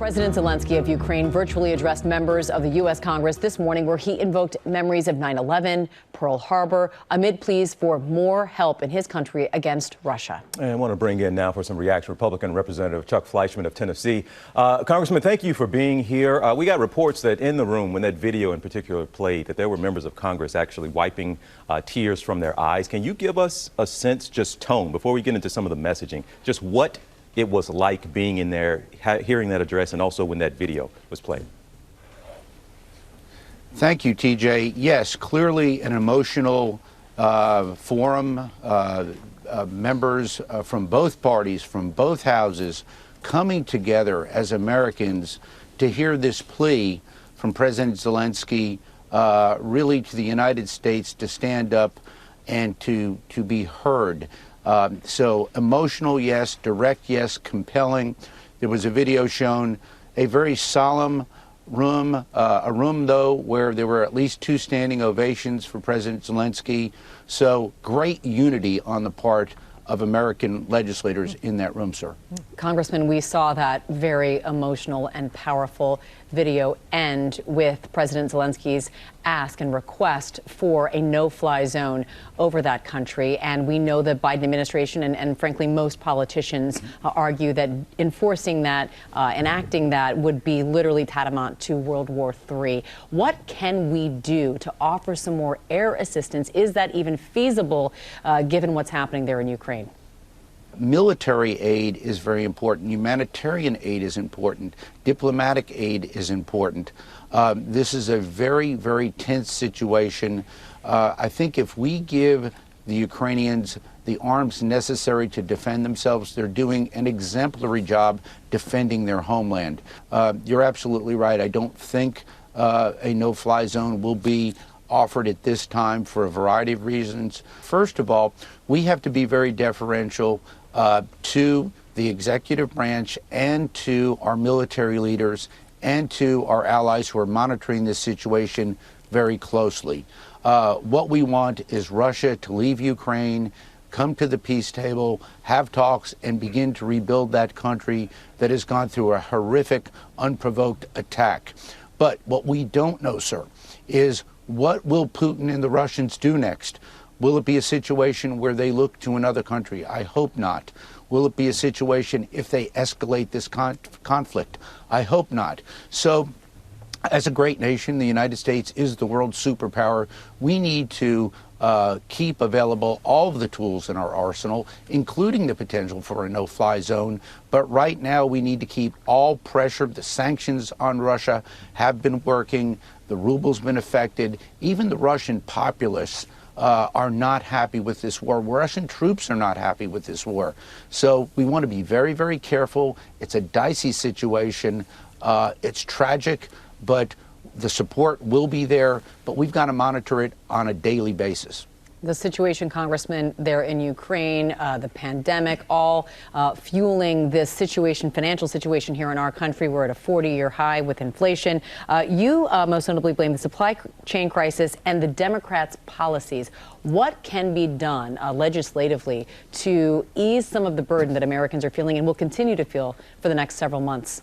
President Zelensky of Ukraine virtually addressed members of the U.S. Congress this morning, where he invoked memories of 9/11, Pearl Harbor, amid pleas for more help in his country against Russia. And I want to bring in now for some reaction Republican Representative Chuck Fleischmann of Tennessee. Congressman, thank you for being here. We got reports that in the room, when that video in particular played, that there were members of Congress actually wiping tears from their eyes. Can you give us a sense, just tone, before we get into some of the messaging, just what it was like being in there, hearing that address, and also when that video was played? Thank you, TJ. Yes, clearly an emotional forum. Members from both parties, from both houses, coming together as Americans to hear this plea from President Zelensky, really to the United States to stand up and to be heard. So emotional, yes. Direct, yes. Compelling. There was a video shown, a very solemn room, a room, though, where there were at least 2 standing ovations for President Zelensky. So great unity on the part of American legislators in that room, sir. Congressman, we saw that very emotional and powerful video end with President Zelensky's ask and request for a no-fly zone over that country. And we know the Biden administration and frankly, most politicians argue that enforcing that, enacting that would be literally tantamount to World War III. What can we do to offer some more air assistance? Is that even feasible given what's happening there in Ukraine? Military aid is very important. Humanitarian aid is important. Diplomatic aid is important. This is a very, very tense situation. I think if we give the Ukrainians the arms necessary to defend themselves, they're doing an exemplary job defending their homeland. You're absolutely right. I don't think a no-fly zone will be offered at this time for a variety of reasons. First of all, we have to be very deferential to the executive branch and to our military leaders and to our allies who are monitoring this situation very closely. What we want is Russia to leave Ukraine, come to the peace table, have talks, and begin to rebuild that country that has gone through a horrific, unprovoked attack. But what we don't know, sir, is what will Putin and the Russians do next? Will it be a situation where they look to another country? I hope not. Will it be a situation if they escalate this conflict? I hope not. So, as a great nation, the United States is the world superpower. We need to keep available all of the tools in our arsenal, including the potential for a no-fly zone. But right now, we need to keep all pressure. The sanctions on Russia have been working. The ruble's been affected. Even the Russian populace are not happy with this war. Russian troops are not happy with this war. So we want to be very, very careful. It's a dicey situation. It's tragic, but the support will be there, but we've got to monitor it on a daily basis. The situation, Congressman, there in Ukraine, the pandemic, all fueling this situation, financial situation here in our country. We're at a 40-year high with inflation. You most notably blame the supply chain crisis and the Democrats' policies. What can be done legislatively to ease some of the burden that Americans are feeling and will continue to feel for the next several months?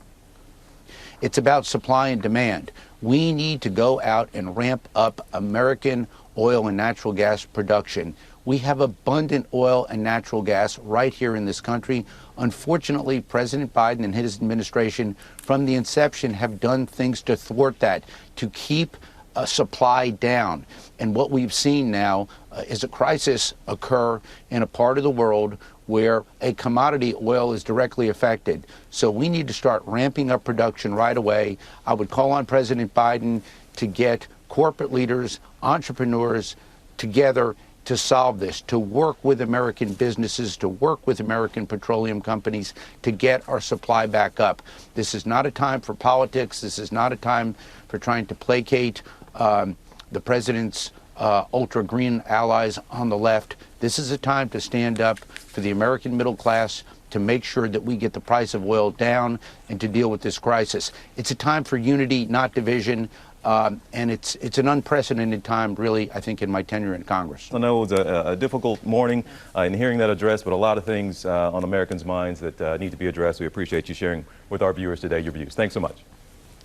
It's about supply and demand. We need to go out and ramp up American oil and natural gas production. We have abundant oil and natural gas right here in this country. Unfortunately, President Biden and his administration from the inception have done things to thwart that, to keep supply down. And what we've seen now is a crisis occur in a part of the world where a commodity, oil, is directly affected. So we need to start ramping up production right away. I would call on President Biden to get corporate leaders, entrepreneurs together to solve this, to work with American businesses, to work with American petroleum companies to get our supply back up. This is not a time for politics. This is not a time for trying to placate the president's ultra-green allies on the left. This is a time to stand up for the American middle class, to make sure that we get the price of oil down and to deal with this crisis. It's a time for unity, not division. And it's an unprecedented time, really, I think, in my tenure in Congress. I know it was a difficult morning in hearing that address, but a lot of things on Americans' minds that need to be addressed. We appreciate you sharing with our viewers today your views. Thanks so much.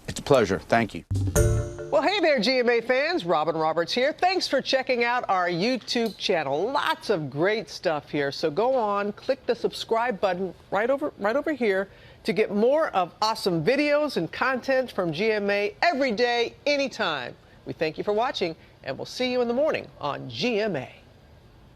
It's a pleasure. Thank you. Well, hey there, GMA fans. Robin Roberts here. Thanks for checking out our YouTube channel. Lots of great stuff here. So go on, click the subscribe button right over here to get more of awesome videos and content from GMA every day, anytime. We thank you for watching, and we'll see you in the morning on GMA.